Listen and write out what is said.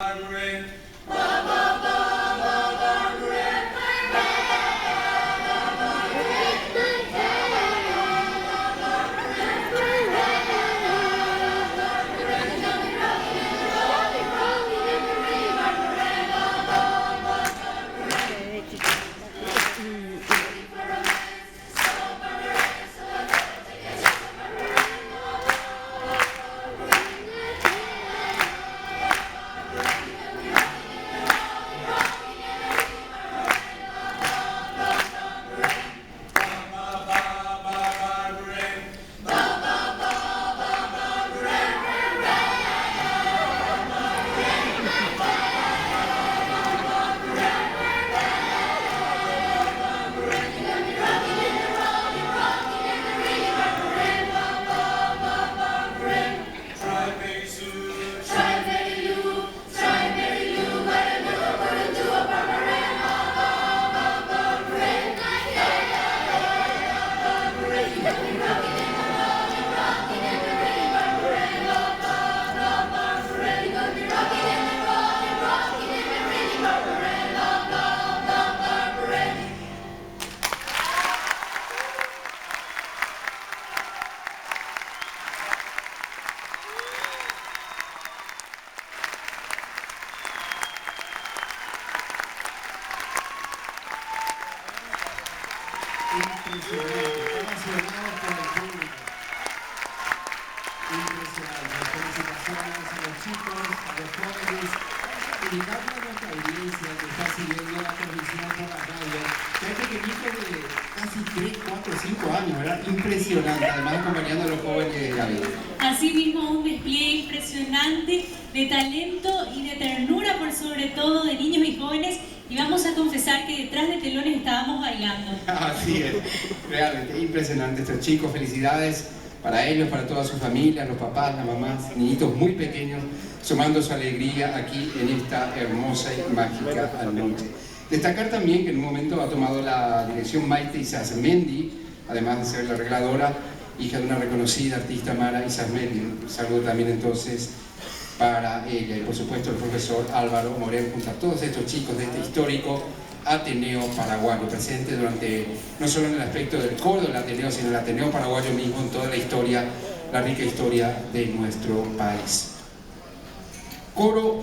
Margaret. Impresionante, emocionado por el público. Impresionante. Felicitaciones a los chicos, a los jóvenes, dedicando a nuestra audiencia que está siguiendo la transmisión por la radio. Ya pequeñito de casi 3, 4, 5 años, ¿verdad? Impresionante, además acompañando a los jóvenes de la vida. Asimismo, un despliegue impresionante de talento y de ternura, por sobre todo de niños y jóvenes. Y vamos a confesar que detrás de telones estábamos bailando. Así es, realmente impresionante estos chicos, felicidades para ellos, para toda su familia, los papás, las mamás, niñitos muy pequeños, sumando su alegría aquí en esta hermosa y mágica noche. Destacar también que en un momento ha tomado la dirección Maite Isasmendi, además de ser la arregladora, hija de una reconocida artista, Mara Isasmendi. Un saludo también entonces para ella y por supuesto el profesor Álvaro Morel, junto a todos estos chicos de este histórico Ateneo Paraguayo, presente durante, no solo en el aspecto del coro del Ateneo, sino el Ateneo Paraguayo mismo, en toda la historia, la rica historia de nuestro país. Coro